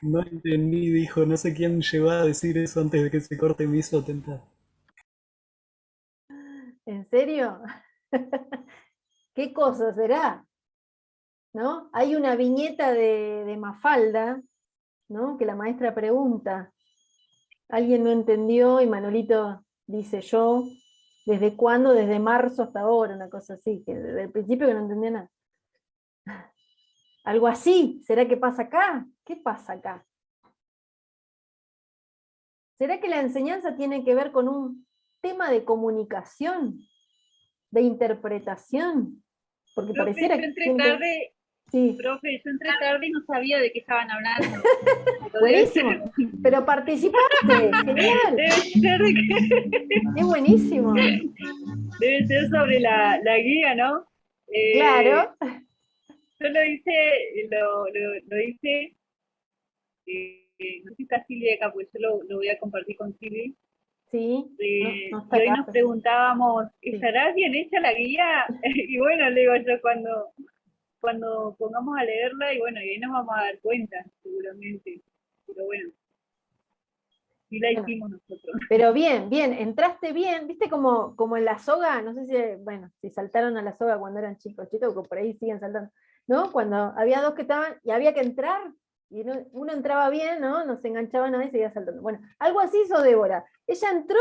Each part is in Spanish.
No entendí, dijo, no sé quién llegó a decir eso antes de que se corte, me hizo atentar. ¿En serio? ¿Qué cosa será? ¿No? Hay una viñeta de Mafalda, ¿no? Que la maestra pregunta. Alguien no entendió y Manolito dice yo. ¿Desde cuándo? Desde marzo hasta ahora, una cosa así, que desde el principio que no entendía nada. Algo así, ¿será que pasa acá? ¿Qué pasa acá? ¿Será que la enseñanza tiene que ver con un tema de comunicación, de interpretación? Porque Profe, pareciera yo que entré siempre... tarde, Sí, profe, yo entré tarde y no sabía de qué estaban hablando. Pero debe ser, buenísimo. Pero participaste, genial. debe ser, Es buenísimo. debe ser sobre la guía, ¿no? Eh, Claro, yo lo hice, lo hice, no sé si está Silvia acá, pues yo lo voy a compartir con Silvia. sí, no, no está Y hoy acá, nos pero preguntábamos, sí. ¿estará bien hecha la guía? Y bueno, le digo yo cuando pongamos a leerla, y bueno, y ahí nos vamos a dar cuenta, seguramente. Pero bueno, sí la Bueno, hicimos nosotros. pero bien, bien, entraste bien, viste como en la soga, no sé si, bueno, si saltaron a la soga cuando eran chicos, chicos, que por ahí siguen saltando, ¿no? Cuando había dos que estaban y había que entrar, y uno entraba bien, ¿no? No se enganchaba nada y seguía saltando. Bueno, algo así hizo Débora. Ella entró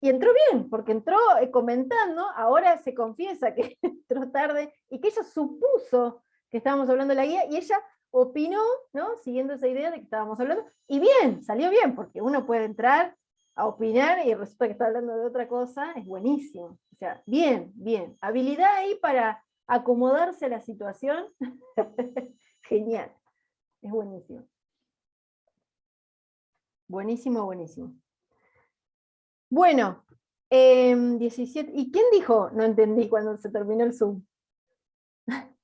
y entró bien, porque entró comentando, ahora se confiesa que entró tarde y que ella supuso que estábamos hablando de la guía y ella opinó, ¿no? Siguiendo esa idea de que estábamos hablando, y bien, salió bien, porque uno puede entrar a opinar y resulta que está hablando de otra cosa, es buenísimo. O sea, bien, bien. Habilidad ahí para acomodarse a la situación, genial, es buenísimo. Buenísimo, buenísimo. Bueno, 17. ¿Y quién dijo? No entendí cuando se terminó el Zoom.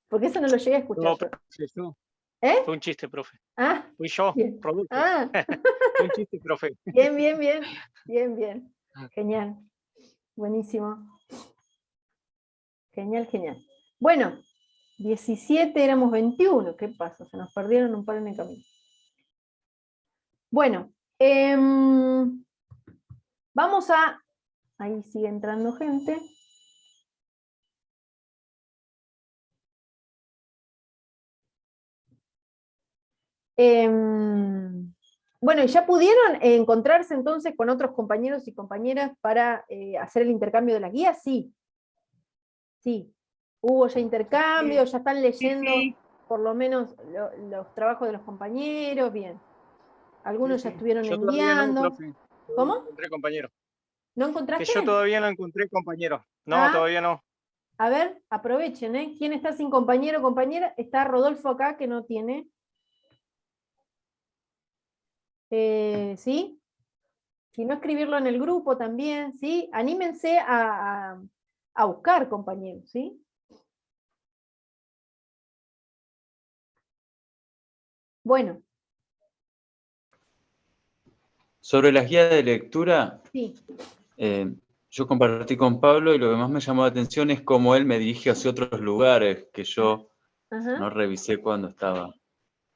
Porque eso no lo llegué a escuchar No, yo. profe, ¿Eh? fue un chiste, profe. Ah, Fui yo, bien. producto. Ah, Fue un chiste, profe. bien, bien, bien. Bien, bien. Genial. Buenísimo. Genial, genial. Bueno, 17 éramos 21. ¿Qué pasa? Se nos perdieron un par en el camino. Bueno, vamos a... Ahí sigue entrando gente. Bueno, ¿y ya pudieron encontrarse entonces con otros compañeros y compañeras para hacer el intercambio de las guías? Sí, sí. Hubo ya intercambio, ya están Sí, leyendo sí, por lo menos los trabajos de los compañeros, bien. Sí, Algunos ya sí. estuvieron Yo todavía no, enviando. profe. Todavía no ¿Cómo? encontré compañero. ¿No Que encontraste? yo todavía no encontré compañero. No, Ah, todavía no. a ver, aprovechen, ¿eh? ¿Quién está sin compañero o compañera? Está Rodolfo acá, que no tiene. ¿Sí? Si no, escribirlo en el grupo también, ¿sí? Anímense a buscar compañeros, ¿sí? Bueno, Sobre las guías de lectura, sí. eh, yo compartí con Pablo y lo que más me llamó la atención es cómo él me dirige hacia otros lugares que yo Ajá. no revisé cuando estaba.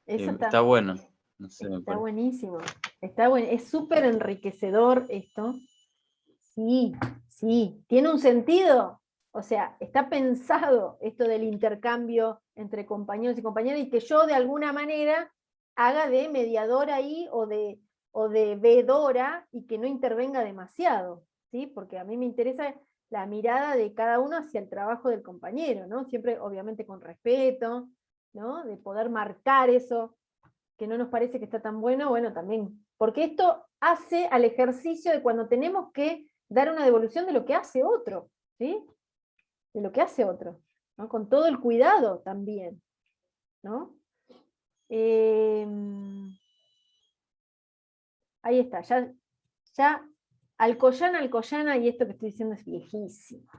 Eso Está bueno, no sé, me está parece. buenísimo. Está bueno. Es súper enriquecedor esto. Sí, sí. ¿Tiene un sentido? O sea, está pensado esto del intercambio entre compañeros y compañeras y que yo de alguna manera haga de mediadora ahí o de vedora y que no intervenga demasiado, ¿sí? Porque a mí me interesa la mirada de cada uno hacia el trabajo del compañero, ¿no? Siempre, obviamente, con respeto, ¿no? De poder marcar eso que no nos parece que está tan bueno, bueno, también. Porque esto hace al ejercicio de cuando tenemos que dar una devolución de lo que hace otro, ¿sí? De lo que hace otro, ¿no? Con todo el cuidado también, ¿no? Eh, ahí está, ya Alcoyana, y esto que estoy diciendo es viejísimo.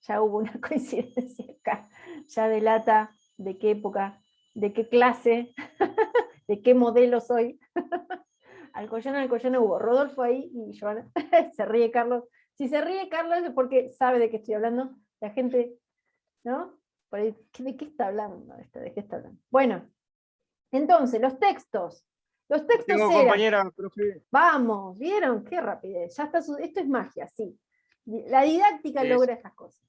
Ya hubo una coincidencia acá, ya delata de qué época, de qué clase, de qué modelo soy. Alcoyana hubo. Rodolfo ahí y Joana, se ríe Carlos, Si se ríe Carlos es porque sabe de qué estoy hablando. La gente, ¿no? Por ahí, ¿de qué está hablando? ¿De qué está hablando? Bueno, entonces, los textos. Los textos Tengo eran... compañera, profe. Vamos, ¿vieron? Qué rapidez. Ya está esto es magia, sí. La didáctica Es- logra estas cosas.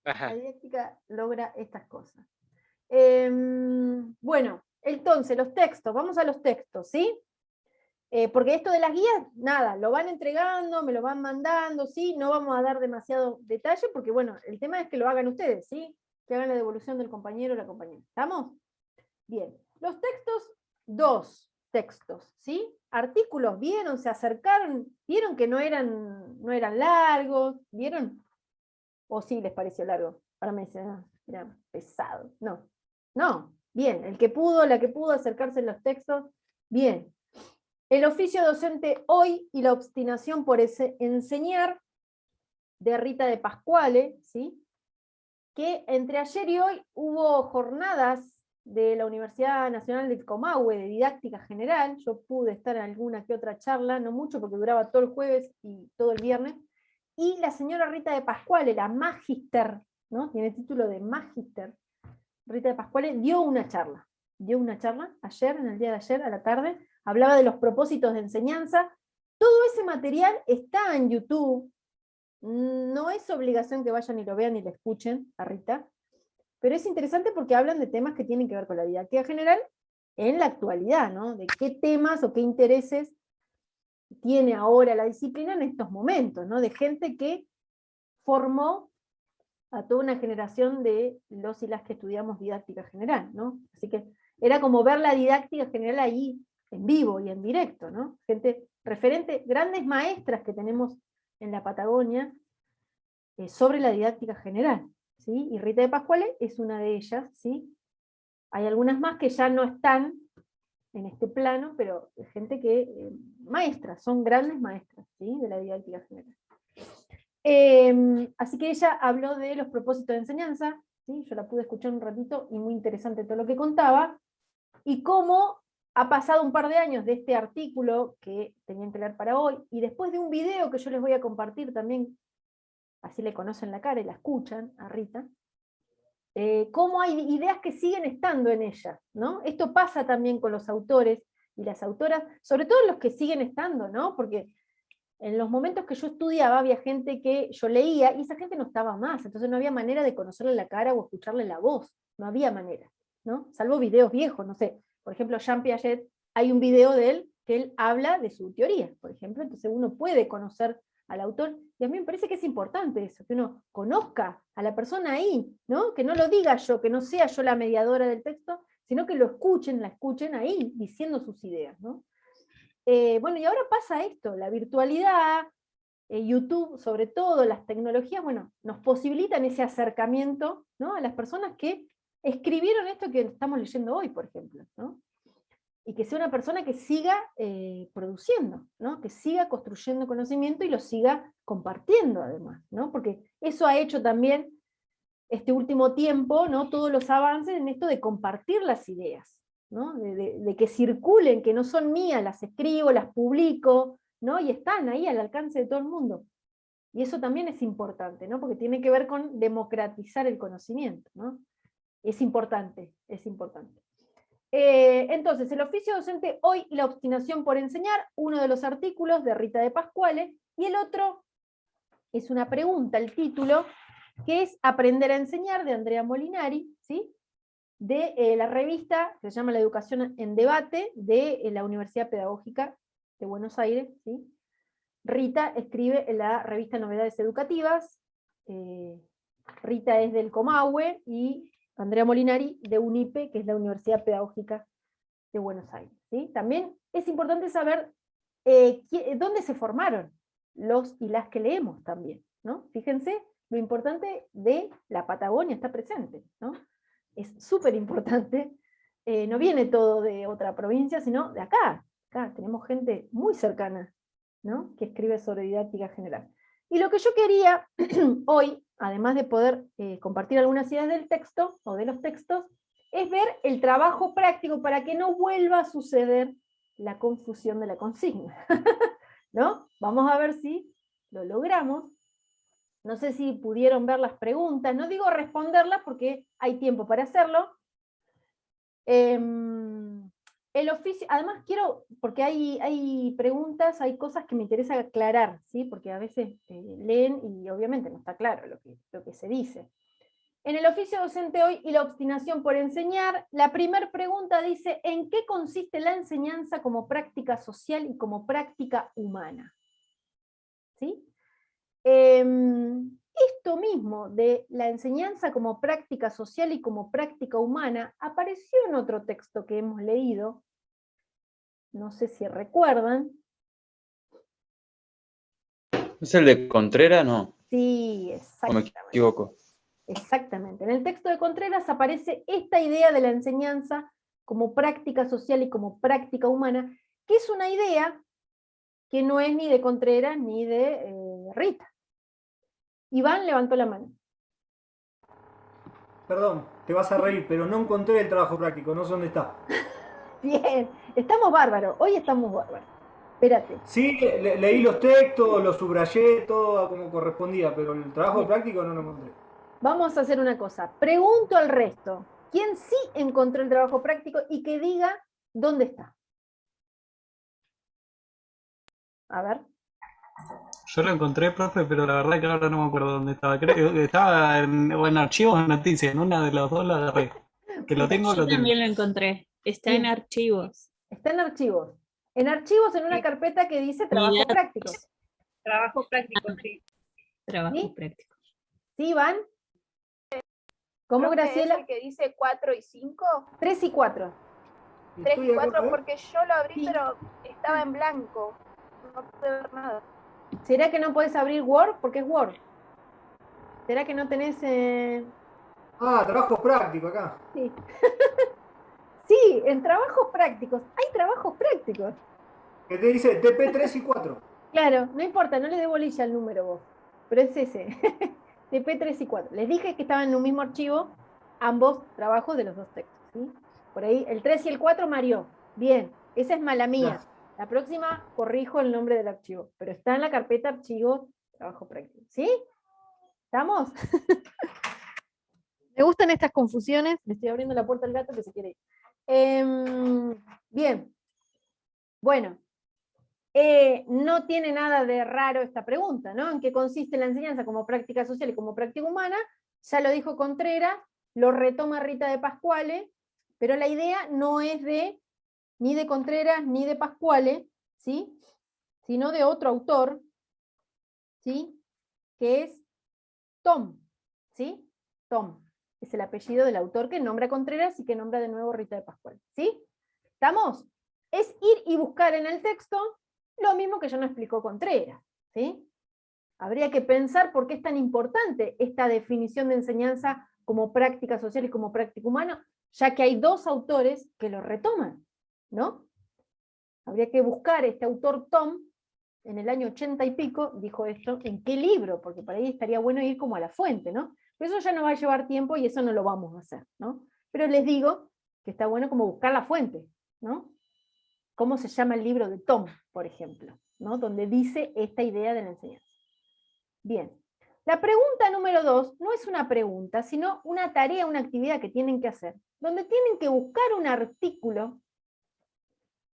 La Ajá. didáctica logra estas cosas. Bueno, entonces, los textos. Vamos a los textos, ¿sí? Porque esto de las guías, nada, lo van entregando, me lo van mandando, ¿sí? No vamos a dar demasiado detalle, porque bueno, el tema es que lo hagan ustedes, ¿sí? Que hagan la devolución del compañero o la compañera. ¿Estamos? Bien. Los textos, 2 textos, ¿sí? Artículos, ¿vieron? Se acercaron, ¿vieron que no eran largos? ¿Vieron? ¿O sí les pareció largo? Para mí era pesado. No, no, bien, el que pudo, la que pudo acercarse en los textos, bien. El oficio docente hoy y la obstinación por enseñar, de Rita de Pasquale, ¿sí? Que entre ayer y hoy hubo jornadas de la Universidad Nacional del Comahue de didáctica general. Yo pude estar en alguna que otra charla, no mucho porque duraba todo el jueves y todo el viernes, y la señora Rita de Pasquale, la magíster, ¿no? Tiene título de magíster, Rita de Pasquale dio una charla ayer, en el día de ayer a la tarde, hablaba de los propósitos de enseñanza. Todo ese material está en YouTube, no es obligación que vayan y lo vean y lo escuchen a Rita, pero es interesante porque hablan de temas que tienen que ver con la didáctica general en la actualidad, ¿no? De qué temas o qué intereses tiene ahora la disciplina en estos momentos, ¿no? De gente que formó a toda una generación de los y las que estudiamos didáctica general, ¿no? Así que era como ver la didáctica general ahí en vivo y en directo, ¿no? Gente referente, grandes maestras que tenemos en la Patagonia sobre la didáctica general, ¿sí? Y Rita de Pasquale es una de ellas, ¿sí? Hay algunas más que ya no están en este plano, pero gente que, maestras, son grandes maestras, ¿sí? De la didáctica general. Así que ella habló de los propósitos de enseñanza, ¿sí? Yo la pude escuchar un ratito y muy interesante todo lo que contaba, y cómo ha pasado un par de años de este artículo que tenían que leer para hoy, y después de un video que yo les voy a compartir también, así le conocen la cara y la escuchan a Rita, cómo hay ideas que siguen estando en ella, ¿no? Esto pasa también con los autores y las autoras, sobre todo los que siguen estando, ¿no? Porque en los momentos que yo estudiaba había gente que yo leía y esa gente no estaba más, entonces no había manera de conocerle la cara o escucharle la voz, no había manera, ¿no? Salvo videos viejos, no sé, por ejemplo Jean Piaget, hay un video de él que él habla de su teoría, por ejemplo, entonces uno puede conocer al autor, y a mí me parece que es importante eso, que uno conozca a la persona ahí, ¿no? Que no lo diga yo, que no sea yo la mediadora del texto, sino que lo escuchen, la escuchen ahí, diciendo sus ideas, ¿no? Bueno, y ahora pasa esto, la virtualidad, YouTube, sobre todo, las tecnologías, bueno, nos posibilitan ese acercamiento, ¿no? A las personas que escribieron esto que estamos leyendo hoy, por ejemplo, ¿no? Y que sea una persona que siga produciendo, ¿no? Que siga construyendo conocimiento y lo siga compartiendo además, ¿no? Porque eso ha hecho también este último tiempo, ¿no? Todos los avances en esto de compartir las ideas, ¿no? De que circulen, que no son mías, las escribo, las publico, ¿no? Y están ahí al alcance de todo el mundo. Y eso también es importante, ¿no? Porque tiene que ver con democratizar el conocimiento, ¿no? Es importante, es importante. Entonces, el oficio docente hoy y la obstinación por enseñar, uno de los artículos de Rita de Pasquale, y el otro es una pregunta, el título, que es Aprender a enseñar, de Andrea Molinari, ¿sí? De la revista que se llama La Educación en Debate, de la Universidad Pedagógica de Buenos Aires, ¿sí? Rita escribe en la revista Novedades Educativas, Rita es del Comahue, y Andrea Molinari de UNIPE, que es la Universidad Pedagógica de Buenos Aires, ¿sí? También es importante saber dónde se formaron los y las que leemos también, ¿no? Fíjense, lo importante de la Patagonia está presente, ¿no? Es súper importante, no viene todo de otra provincia, sino de acá. Acá tenemos gente muy cercana, ¿no? Que escribe sobre didáctica general. Y lo que yo quería hoy, además de poder compartir algunas ideas del texto, o de los textos, es ver el trabajo práctico para que no vuelva a suceder la confusión de la consigna. ¿No? Vamos a ver si lo logramos. No sé si pudieron ver las preguntas, no digo responderlas porque hay tiempo para hacerlo. El oficio, además quiero, porque hay preguntas, hay cosas que me interesa aclarar, ¿sí? Porque a veces leen y obviamente no está claro lo que se dice. En el oficio docente hoy y la obstinación por enseñar, la primera pregunta dice, ¿en qué consiste la enseñanza como práctica social y como práctica humana? ¿Sí? Esto mismo de la enseñanza como práctica social y como práctica humana apareció en otro texto que hemos leído, no sé si recuerdan. ¿Es el de Contreras? No, Sí, o me exactamente. equivoco. Exactamente. En el texto de Contreras aparece esta idea de la enseñanza como práctica social y como práctica humana, que es una idea que no es ni de Contreras ni de Rita. Iván levantó la mano. Perdón, te vas a reír, pero no encontré el trabajo práctico, no sé dónde está. Bien, estamos bárbaros, hoy estamos bárbaros. Espérate. Sí, leí los textos, los subrayé, todo como correspondía, pero el trabajo Bien. práctico no lo encontré. Vamos a hacer una cosa. Pregunto al resto. ¿Quién sí encontró el trabajo práctico y que diga dónde está? A ver. Yo lo encontré, profe, pero la verdad que ahora no me acuerdo dónde estaba. Creo que estaba en archivos o en noticias, en una de las dos la agarré. Que lo tengo, Yo lo tengo. también lo encontré. Está en Bien. archivos. Está en archivos. En archivos en una carpeta que dice trabajo Unidad. práctico. Trabajo práctico, sí. Trabajo ¿Sí? práctico. ¿Sí, Iván? ¿Cómo, Profe, Graciela? ¿es el que dice 4 y 5? 3 y 4. 3 y Estoy acá, 4 a ver. porque yo lo abrí, Sí. pero estaba en blanco. No pude ver nada. ¿Será que no podés abrir Word? Porque es Word. ¿Será que no tenés...? Ah, trabajo práctico acá. Sí. Sí, en trabajos prácticos. Hay trabajos prácticos. Que te dice TP3 y 4. Claro, no importa, no le dé bolilla al número vos. Pero es ese. TP3 y 4. Les dije que estaban en un mismo archivo ambos trabajos de los dos textos. ¿Sí? Por ahí, el 3 y el 4 Mario. Bien, esa es mala mía. Gracias. La próxima corrijo el nombre del archivo. Pero está en la carpeta archivo trabajo práctico. ¿Sí? ¿Estamos? Me gustan estas confusiones. Le estoy abriendo la puerta al gato que se quiere ir. Bien. Bueno. No tiene nada de raro esta pregunta, ¿no? ¿En qué consiste la enseñanza como práctica social y como práctica humana? Ya lo dijo Contreras, lo retoma Rita de Pascuale, pero la idea no es ni de Contreras ni de Pascuale, ¿sí? Sino de otro autor, ¿sí? Que es Tom, ¿sí? Tom, es el apellido del autor que nombra Contreras y que nombra de nuevo Rita de Pascuale, ¿sí? ¿Estamos? Es ir y buscar en el texto lo mismo que ya nos explicó Contreras, ¿sí? Habría que pensar por qué es tan importante esta definición de enseñanza como práctica social y como práctica humana, ya que hay dos autores que lo retoman, ¿no? Habría que buscar este autor Tom, en el año 80 y pico, dijo esto, ¿en qué libro? Porque por ahí estaría bueno ir como a la fuente, ¿no? Pero eso ya nos va a llevar tiempo y eso no lo vamos a hacer, ¿no? Pero les digo que está bueno como buscar la fuente, ¿no? ¿Cómo se llama el libro de Tom, por ejemplo? ¿No? Donde dice esta idea de la enseñanza. Bien. La pregunta número 2 no es una pregunta, sino una tarea, una actividad que tienen que hacer, donde tienen que buscar un artículo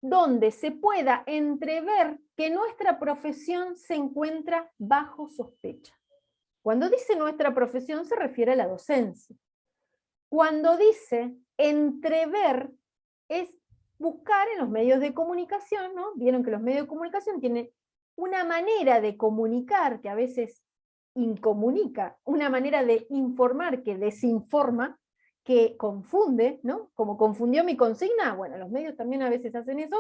donde se pueda entrever que nuestra profesión se encuentra bajo sospecha. Cuando dice nuestra profesión se refiere a la docencia. Cuando dice entrever es buscar en los medios de comunicación, ¿no? Vieron que los medios de comunicación tienen una manera de comunicar que a veces incomunica, una manera de informar que desinforma, que confunde, ¿no? Como confundió mi consigna, bueno, los medios también a veces hacen eso,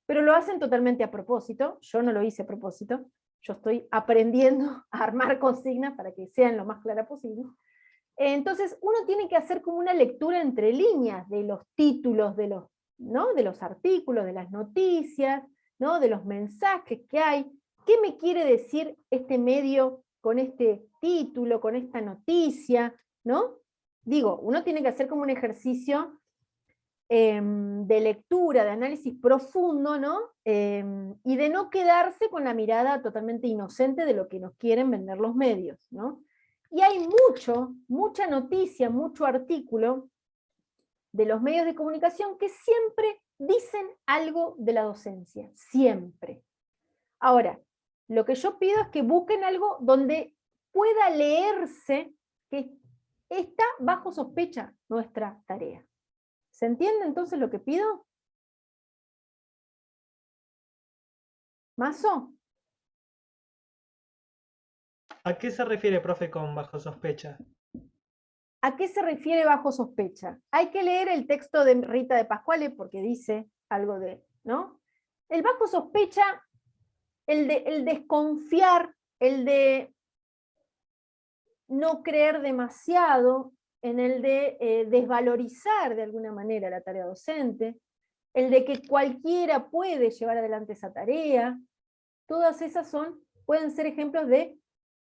pero lo hacen totalmente a propósito. Yo no lo hice a propósito, yo estoy aprendiendo a armar consignas para que sean lo más claras posible. Entonces uno tiene que hacer como una lectura entre líneas de los títulos, ¿no? De los artículos, de las noticias, ¿no? De los mensajes que hay. ¿Qué me quiere decir este medio con este título, con esta noticia? ¿No? Digo, uno tiene que hacer como un ejercicio de de lectura, de análisis profundo, ¿no? Y de no quedarse con la mirada totalmente inocente de lo que nos quieren vender los medios, ¿no? Y hay mucha noticia, mucho artículo de los medios de comunicación que siempre dicen algo de la docencia, siempre. Ahora, lo que yo pido es que busquen algo donde pueda leerse que está bajo sospecha nuestra tarea. ¿Se entiende entonces lo que pido? ¿Mazo? ¿A qué se refiere, profe, con bajo sospecha? ¿A qué se refiere bajo sospecha? Hay que leer el texto de Rita de Pasquale porque dice algo de, ¿no? El bajo sospecha, el desconfiar, el de no creer demasiado, en el de desvalorizar de alguna manera la tarea docente, el de que cualquiera puede llevar adelante esa tarea, todas esas pueden ser ejemplos de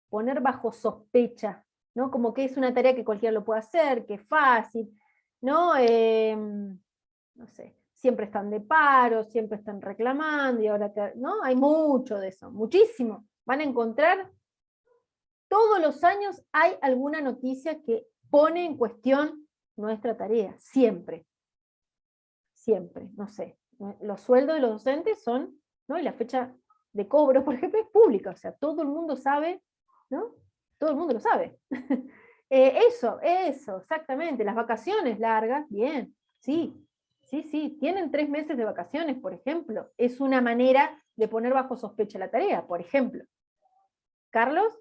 poner bajo sospecha, ¿no? Como que es una tarea que cualquiera lo puede hacer, que es fácil, ¿no? No sé, siempre están de paro, siempre están reclamando, y ahora, ¿no? Hay mucho de eso, muchísimo. Van a encontrar, todos los años hay alguna noticia que pone en cuestión nuestra tarea, siempre. Siempre, no sé. Los sueldos de los docentes son, ¿no? Y la fecha de cobro, por ejemplo, es pública, o sea, todo el mundo sabe, ¿no? Todo el mundo lo sabe. Eso, exactamente. Las vacaciones largas, bien, sí, tienen 3 meses de vacaciones, por ejemplo. Es una manera de poner bajo sospecha la tarea, por ejemplo. ¿Carlos?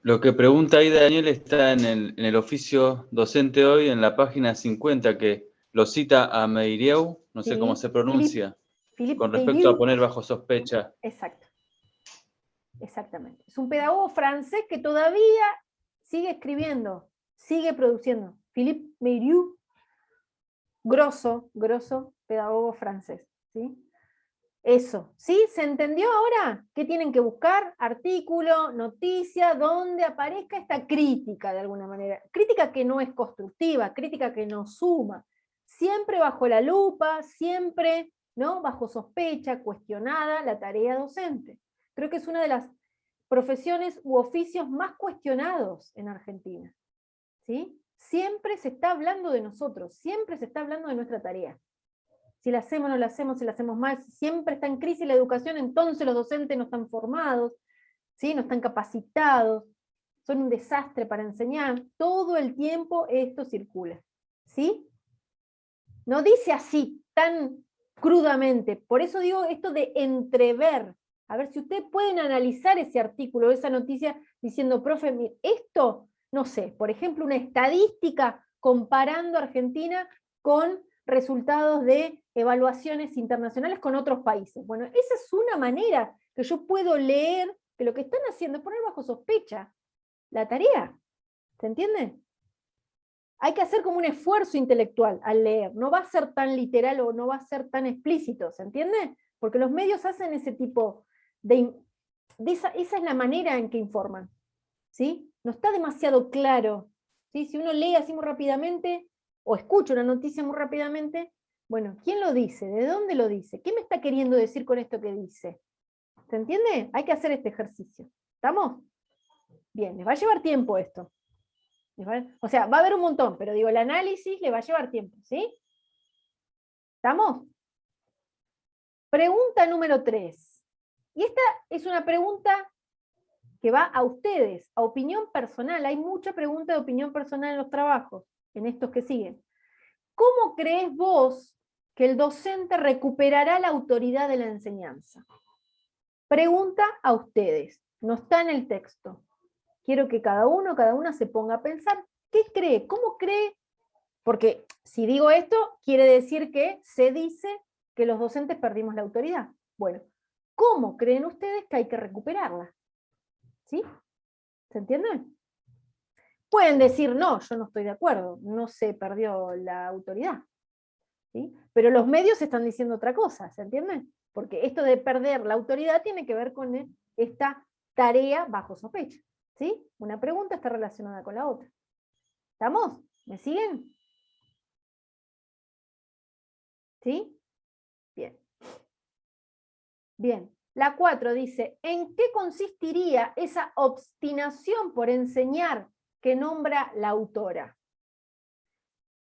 Lo que pregunta ahí Daniel está en el oficio docente hoy, en la página 50, que lo cita a Meirieu, no sé Sí, cómo se pronuncia, Philippe con respecto a Meirieu. poner bajo sospecha. Exacto. Exactamente. Es un pedagogo francés que todavía sigue escribiendo, sigue produciendo. Philippe Meirieu, grosso pedagogo francés. ¿Sí? Eso, ¿sí? ¿Se entendió ahora? ¿Qué tienen que buscar? Artículo, noticia, donde aparezca esta crítica de alguna manera. Crítica que no es constructiva, crítica que no suma. Siempre bajo la lupa, siempre, ¿no? Bajo sospecha, cuestionada la tarea docente. Creo que es una de las profesiones u oficios más cuestionados en Argentina. ¿Sí? Siempre se está hablando de nosotros, siempre se está hablando de nuestra tarea. Si la hacemos, no la hacemos, si la hacemos mal, siempre está en crisis la educación, entonces los docentes no están formados, ¿sí? No están capacitados, son un desastre para enseñar, todo el tiempo esto circula. ¿Sí? No dice así, tan crudamente, por eso digo esto de entrever. A ver si ustedes pueden analizar ese artículo, esa noticia, diciendo, profe, mire, esto, no sé, por ejemplo, una estadística comparando Argentina con resultados de evaluaciones internacionales con otros países. Bueno, esa es una manera que yo puedo leer que lo que están haciendo es poner bajo sospecha la tarea. ¿Se entiende? Hay que hacer como un esfuerzo intelectual al leer, no va a ser tan literal o no va a ser tan explícito, ¿se entiende? Porque los medios hacen ese tipo esa es la manera en que informan, ¿sí? No está demasiado claro, ¿sí? Si uno lee así muy rápidamente, o escucha una noticia muy rápidamente, bueno, ¿quién lo dice? ¿De dónde lo dice? ¿Qué me está queriendo decir con esto que dice? ¿Se entiende? Hay que hacer este ejercicio. ¿Estamos? Bien, les va a llevar tiempo esto. O sea, va a haber un montón, pero digo, el análisis le va a llevar tiempo, ¿sí? ¿Estamos? Pregunta número 3. Y esta es una pregunta que va a ustedes, a opinión personal. Hay mucha pregunta de opinión personal en los trabajos, en estos que siguen. ¿Cómo crees vos que el docente recuperará la autoridad de la enseñanza? Pregunta a ustedes, no está en el texto. Quiero que cada una se ponga a pensar, ¿qué cree? ¿Cómo cree? Porque si digo esto, quiere decir que se dice que los docentes perdimos la autoridad. Bueno, ¿cómo creen ustedes que hay que recuperarla? ¿Sí? ¿Se entienden? Pueden decir, no, yo no estoy de acuerdo, no se perdió la autoridad. ¿Sí? Pero los medios están diciendo otra cosa, ¿se entienden? Porque esto de perder la autoridad tiene que ver con esta tarea bajo sospecha. ¿Sí? Una pregunta está relacionada con la otra. ¿Estamos? ¿Me siguen? ¿Sí? Bien. Bien. La 4 dice, ¿en qué consistiría esa obstinación por enseñar que nombra la autora?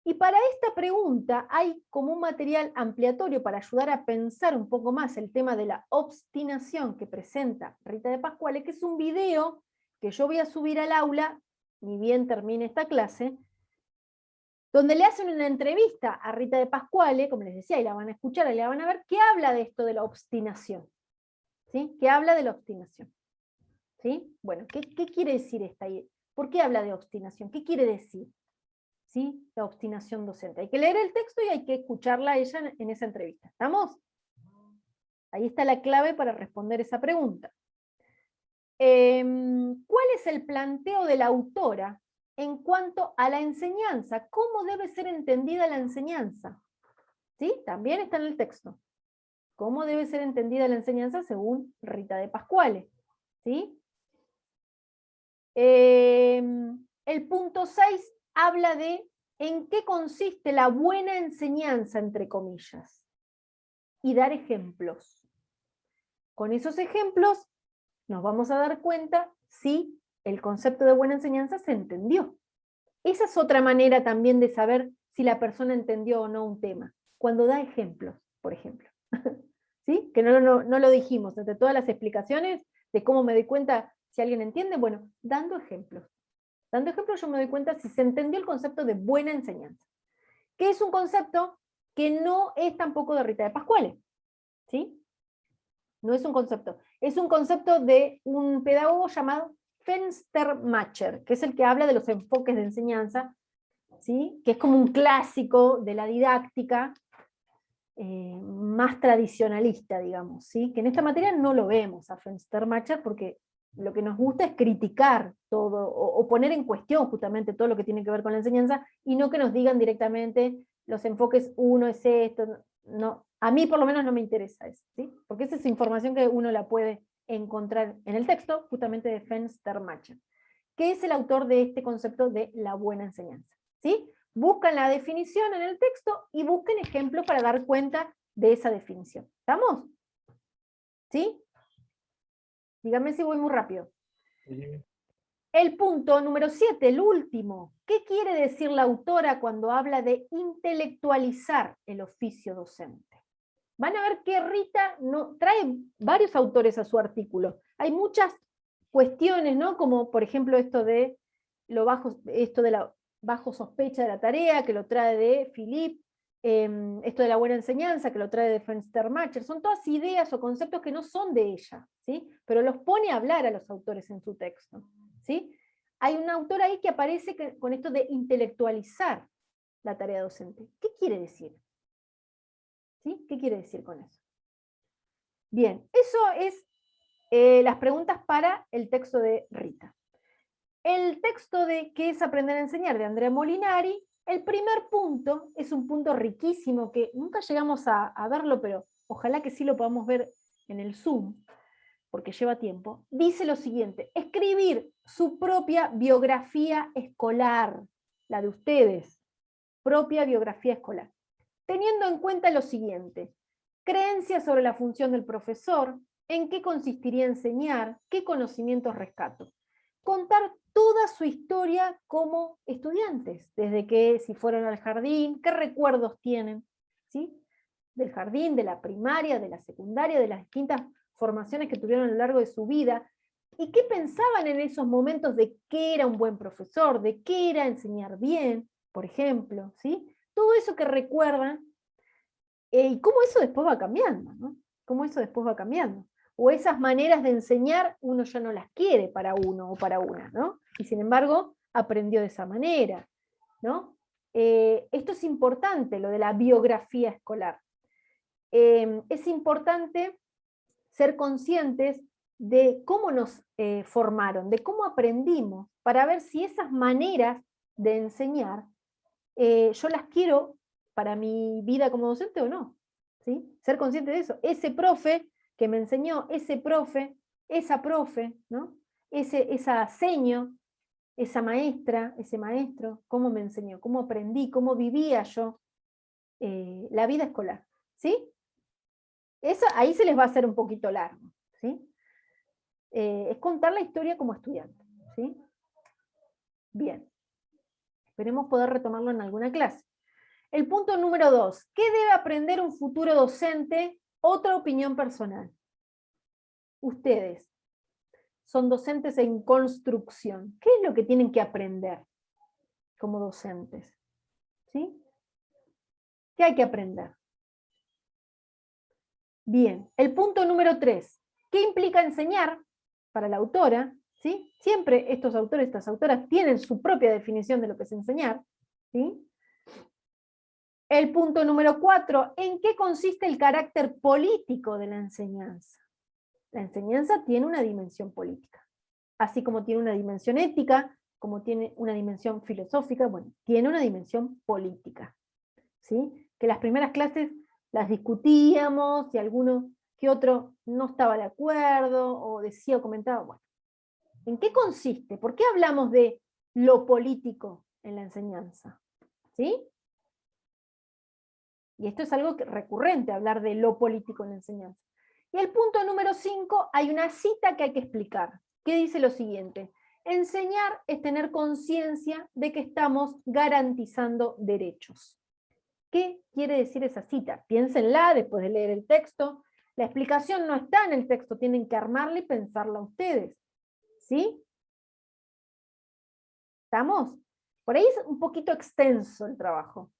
Y para esta pregunta hay como un material ampliatorio para ayudar a pensar un poco más el tema de la obstinación que presenta Rita de Pasquale, que es un video que yo voy a subir al aula, ni bien termine esta clase, donde le hacen una entrevista a Rita de Pasquale, como les decía, y la van a escuchar y la van a ver, que habla de esto de la obstinación. ¿Sí? Que habla de la obstinación. ¿Sí? Bueno, ¿qué quiere decir esta idea? ¿Por qué habla de obstinación? ¿Qué quiere decir? ¿Sí? La obstinación docente. Hay que leer el texto y hay que escucharla a ella en esa entrevista. ¿Estamos? Ahí está la clave para responder esa pregunta. ¿Cuál es el planteo de la autora en cuanto a la enseñanza? ¿Cómo debe ser entendida la enseñanza? ¿Sí? También está en el texto. ¿Cómo debe ser entendida la enseñanza según Rita de Pasquale? ¿Sí? El punto 6 habla de en qué consiste la buena enseñanza, entre comillas, y dar ejemplos. Con esos ejemplos nos vamos a dar cuenta si el concepto de buena enseñanza se entendió. Esa es otra manera también de saber si la persona entendió o no un tema, cuando da ejemplos, por ejemplo. ¿Sí? Que no lo dijimos, entre todas las explicaciones de cómo me doy cuenta si alguien entiende, bueno, dando ejemplos. Dando ejemplos yo me doy cuenta si se entendió el concepto de buena enseñanza, que es un concepto que no es tampoco de Rita de Pasquale. ¿Sí? No es un concepto. Es un concepto de un pedagogo llamado Fenstermacher, que es el que habla de los enfoques de enseñanza, ¿sí? Que es como un clásico de la didáctica, más tradicionalista, digamos, ¿sí? Que en esta materia no lo vemos a Fenstermacher porque lo que nos gusta es criticar todo, o poner en cuestión justamente todo lo que tiene que ver con la enseñanza, y no que nos digan directamente los enfoques, uno es esto, no, a mí por lo menos no me interesa eso, ¿sí? Porque esa es información que uno la puede encontrar en el texto, justamente de Fenstermacher, que es el autor de este concepto de la buena enseñanza, ¿sí? Buscan la definición en el texto y busquen ejemplos para dar cuenta de esa definición. ¿Estamos? ¿Sí? Díganme si voy muy rápido. El punto número 7, el último. ¿Qué quiere decir la autora cuando habla de intelectualizar el oficio docente? Van a ver que Rita trae varios autores a su artículo. Hay muchas cuestiones, ¿no? Como por ejemplo esto de la bajo sospecha de la tarea, que lo trae de Philippe, esto de la buena enseñanza, que lo trae de Fenstermacher. Son todas ideas o conceptos que no son de ella, ¿sí? Pero los pone a hablar a los autores en su texto, ¿sí? Hay un autor ahí que aparece con esto de intelectualizar la tarea docente. ¿Qué quiere decir? ¿Sí? ¿Qué quiere decir con eso? Bien, eso es las preguntas para el texto de Rita. El texto de ¿Qué es aprender a enseñar? De Andrea Molinari, el primer punto es un punto riquísimo que nunca llegamos a verlo, pero ojalá que sí lo podamos ver en el Zoom, porque lleva tiempo. Dice lo siguiente: escribir su propia biografía escolar, la de ustedes, propia biografía escolar, teniendo en cuenta lo siguiente: creencias sobre la función del profesor, en qué consistiría enseñar, qué conocimientos rescato. Contar toda su historia como estudiantes, desde que si fueron al jardín, qué recuerdos tienen, ¿sí? Del jardín, de la primaria, de la secundaria, de las distintas formaciones que tuvieron a lo largo de su vida, y qué pensaban en esos momentos de qué era un buen profesor, de qué era enseñar bien, por ejemplo, ¿sí? Todo eso que recuerdan, y cómo eso después va cambiando, ¿no? Cómo eso después va cambiando. O esas maneras de enseñar uno ya no las quiere para uno o para una, ¿no? Y sin embargo aprendió de esa manera, ¿no? Esto es importante, lo de la biografía escolar. Es importante ser conscientes de cómo nos formaron, de cómo aprendimos, para ver si esas maneras de enseñar yo las quiero para mi vida como docente o no, ¿sí? Ser consciente de eso. Ese profe que me enseñó, ese profe, esa profe, ¿no? Esa seño, esa maestra, ese maestro, cómo me enseñó, cómo aprendí, cómo vivía yo la vida escolar, ¿sí? Eso, ahí se les va a hacer un poquito largo, ¿sí? Es contar la historia como estudiante, ¿sí? Bien. Esperemos poder retomarlo en alguna clase. El punto número 2. ¿Qué debe aprender un futuro docente? Otra opinión personal. Ustedes son docentes en construcción. ¿Qué es lo que tienen que aprender como docentes? ¿Sí? ¿Qué hay que aprender? Bien. El punto número 3. ¿Qué implica enseñar para la autora? ¿Sí? Siempre estos autores, estas autoras tienen su propia definición de lo que es enseñar. ¿Sí? El punto número 4, ¿en qué consiste el carácter político de la enseñanza? La enseñanza tiene una dimensión política, así como tiene una dimensión ética, como tiene una dimensión filosófica, bueno, tiene una dimensión política, ¿sí? Que las primeras clases las discutíamos, y alguno que otro no estaba de acuerdo, o decía o comentaba, bueno, ¿en qué consiste? ¿Por qué hablamos de lo político en la enseñanza? ¿Sí? Y esto es algo recurrente, hablar de lo político en la enseñanza. Y el punto número 5, hay una cita que hay que explicar, que dice lo siguiente: enseñar es tener conciencia de que estamos garantizando derechos. ¿Qué quiere decir esa cita? Piénsenla después de leer el texto. La explicación no está en el texto, tienen que armarla y pensarla ustedes. ¿Sí? ¿Estamos? Por ahí es un poquito extenso el trabajo.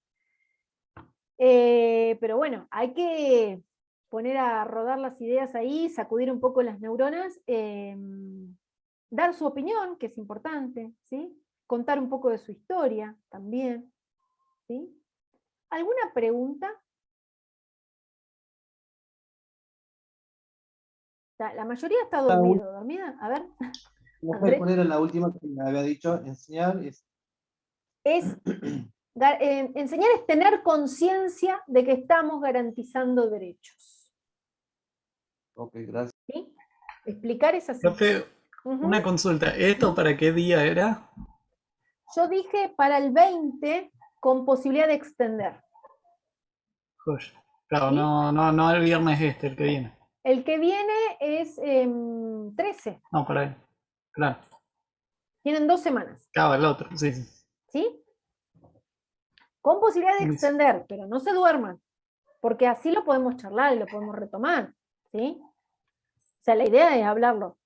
Pero bueno, hay que poner a rodar las ideas ahí, sacudir un poco las neuronas, dar su opinión, que es importante, ¿sí? Contar un poco de su historia también, ¿sí? ¿Alguna pregunta? La mayoría está dormido, ¿dormida? A ver. Andrés. ¿Cuál era la última que me había dicho? Enseñar es... Enseñar es tener conciencia de que estamos garantizando derechos. Ok, gracias. ¿Sí? Explicar esa cita. Profe, una consulta. ¿Esto para qué día era? Yo dije para el 20 con posibilidad de extender. Joya. Claro, ¿Sí? no el viernes este, el que viene. El que viene es 13. No, para él. Claro. Tienen 2 semanas. Claro, el otro, sí, sí. ¿Sí? Con posibilidad de Listo. extender, pero no se duerman, porque así lo podemos charlar y lo podemos retomar. ¿Sí? O sea, la idea es hablarlo.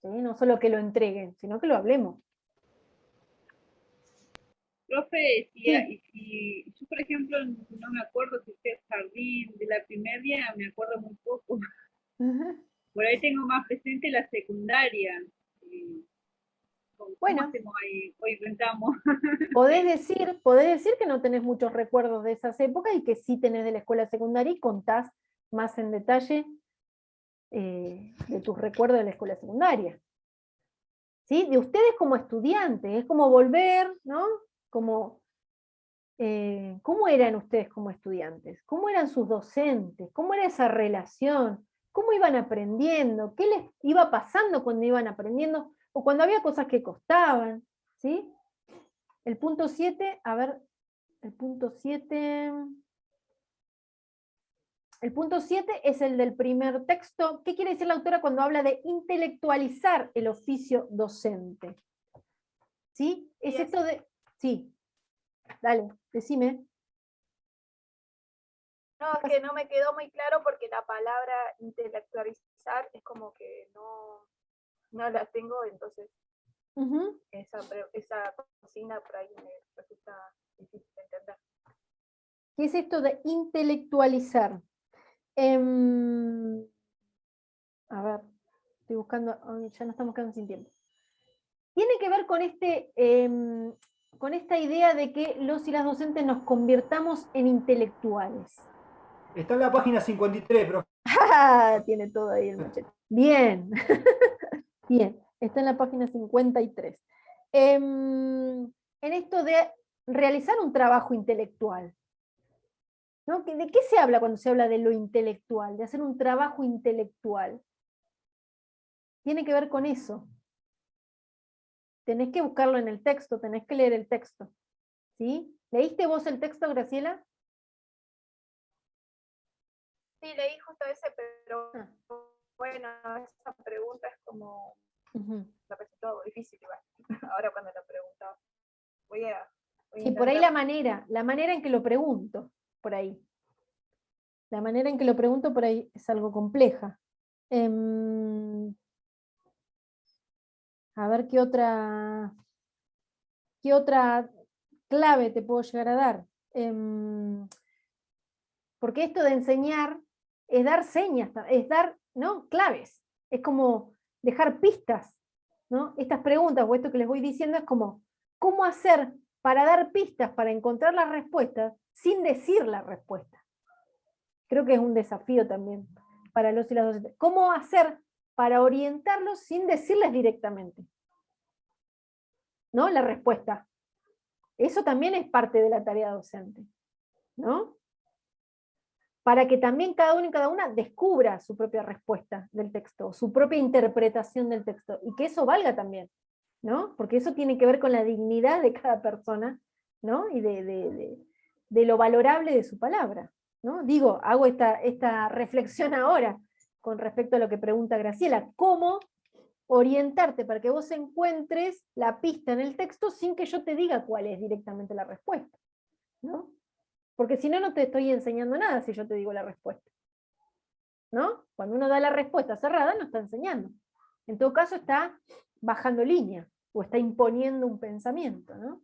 ¿Sí? No solo que lo entreguen, sino que lo hablemos. Profe, Sí. si yo, por ejemplo, no me acuerdo si fue jardín de la primaria, me acuerdo muy poco. Por ahí tengo más presente la secundaria. ¿Cómo Bueno, hacemos ahí? Hoy inventamos. podés decir que no tenés muchos recuerdos de esas épocas y que sí tenés de la escuela secundaria y contás más en detalle de tus recuerdos de la escuela secundaria. ¿Sí? De ustedes como estudiantes, es como volver, ¿no? Como, ¿cómo eran ustedes como estudiantes? ¿Cómo eran sus docentes? ¿Cómo era esa relación? ¿Cómo iban aprendiendo? ¿Qué les iba pasando cuando iban aprendiendo? O cuando había cosas que costaban, ¿sí? El punto 7, a ver, el punto 7... El punto 7 es el del primer texto. ¿Qué quiere decir la autora cuando habla de intelectualizar el oficio docente? ¿Sí? Es esto de... Sí, dale, decime. No, es que no me quedó muy claro porque la palabra intelectualizar es como que no la tengo, entonces esa consigna por ahí me resulta difícil de entender. ¿Qué es esto de intelectualizar? A ver, estoy buscando, ya no estamos quedando sin tiempo. Tiene que ver con con esta idea de que los y las docentes nos convirtamos en intelectuales. Está en la página 53, profe. Tiene todo ahí el machete. Bien. Bien, está en la página 53. En esto de realizar un trabajo intelectual. ¿No? ¿De qué se habla cuando se habla de lo intelectual? De hacer un trabajo intelectual. Tiene que ver con eso. tenés que buscarlo en el texto, tenés que leer el texto. ¿Sí? ¿Leíste vos el texto, Graciela? Sí, leí justo ese, pero Ah. bueno, esa pregunta es como, Ujú. me parece todo difícil igual. Ahora cuando lo preguntaba. Voy a Sí, por ahí la intentar. manera en que lo pregunto, por ahí. La manera en que lo pregunto por ahí es algo compleja. A ver qué otra clave te puedo llegar a dar. Porque esto de enseñar es dar señas, es dar, ¿no?, claves. Es como dejar pistas, ¿no? Estas preguntas o esto que les voy diciendo es como, ¿cómo hacer para dar pistas, para encontrar las respuestas sin decir la respuesta? Creo que es un desafío también para los y las docentes. ¿Cómo hacer para orientarlos sin decirles directamente, ¿no?, la respuesta? Eso también es parte de la tarea docente, ¿no? Para que también cada uno y cada una descubra su propia respuesta del texto, su propia interpretación del texto, y que eso valga también, ¿no? Porque eso tiene que ver con la dignidad de cada persona, ¿no? Y de lo valorable de su palabra, ¿no? Digo, hago esta reflexión ahora con respecto a lo que pregunta Graciela, ¿cómo orientarte para que vos encuentres la pista en el texto sin que yo te diga cuál es directamente la respuesta, ¿no? Porque si no, no te estoy enseñando nada si yo te digo la respuesta, ¿no? Cuando uno da la respuesta cerrada, no está enseñando. En todo caso, está bajando línea, o está imponiendo un pensamiento, ¿no?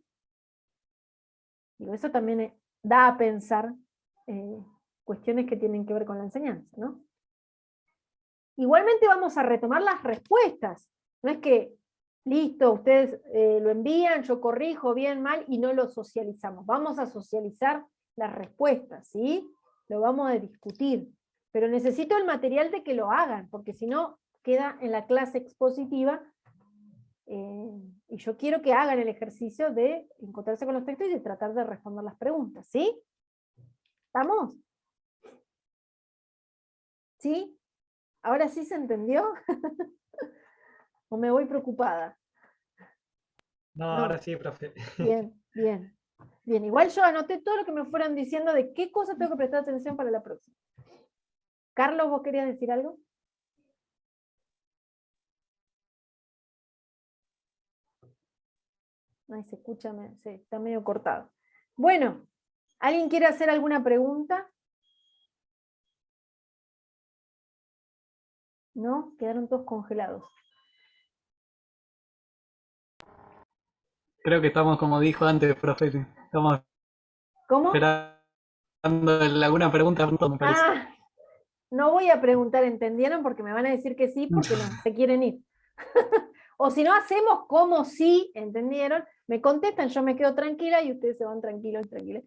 Digo, eso también da a pensar cuestiones que tienen que ver con la enseñanza, ¿no? Igualmente vamos a retomar las respuestas. No es que, listo, ustedes lo envían, yo corrijo bien, mal, y no lo socializamos. Vamos a socializar las respuestas, ¿sí? Lo vamos a discutir. Pero necesito el material de que lo hagan, porque si no, queda en la clase expositiva, y yo quiero que hagan el ejercicio de encontrarse con los textos y de tratar de responder las preguntas, ¿sí? ¿Estamos? ¿Sí? ¿Ahora sí se entendió? ¿O me voy preocupada? No, No. ahora sí, profe. Bien, bien. Bien, igual yo anoté todo lo que me fueron diciendo de qué cosas tengo que prestar atención para la próxima. Carlos, ¿vos querías decir algo? Ay, se escucha, sí, está medio cortado. Bueno, ¿alguien quiere hacer alguna pregunta? ¿No? Quedaron todos congelados. Creo que estamos, como dijo antes, profe, estamos ¿Cómo? esperando alguna pregunta, me parece. Ah, no voy a preguntar, ¿entendieron? Porque me van a decir que sí, porque no, se quieren ir. O si no, hacemos como si, ¿entendieron? Me contestan, yo me quedo tranquila y ustedes se van tranquilos y tranquilas.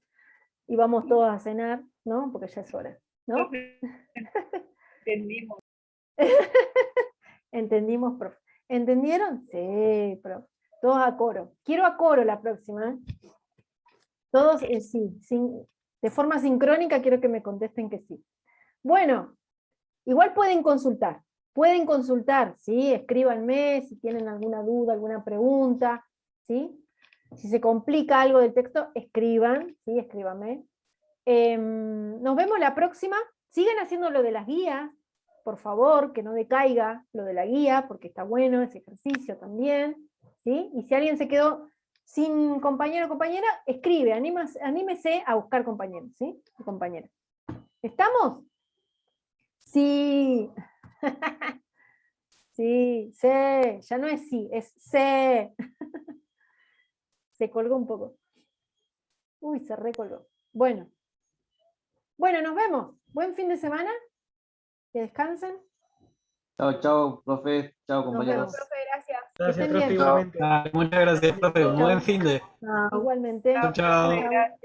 Y vamos todos a cenar, ¿no? Porque ya es hora, ¿no? Entendimos. ¿Entendimos, profe? ¿Entendieron? Sí, profe. Todos a coro. Quiero a coro la próxima, ¿eh? Todos, sí, de forma sincrónica quiero que me contesten que sí. Bueno, igual pueden consultar, ¿sí? Escríbanme si tienen alguna duda, alguna pregunta, ¿sí? Si se complica algo del texto, escriban, ¿sí? Escríbanme. Nos vemos la próxima. Sigan haciendo lo de las guías, por favor, que no decaiga lo de la guía, porque está bueno ese ejercicio también, ¿sí? Y si alguien se quedó sin compañero o compañera, escribe, anímese a buscar compañeros, ¿sí? Compañera. ¿Estamos? Sí. Sí, sé, ya no es sí, es sé. Se colgó un poco. Uy, se recolgó. Bueno, nos vemos. Buen fin de semana. Que descansen. Chao, chao, profe. Chao, Nos compañeros. vemos. Profe, gracias. Que Gracias, estén profe, bien. igualmente. Muchas gracias, profe. Chao. Buen fin de. Igualmente. Chao, chao. Gracias.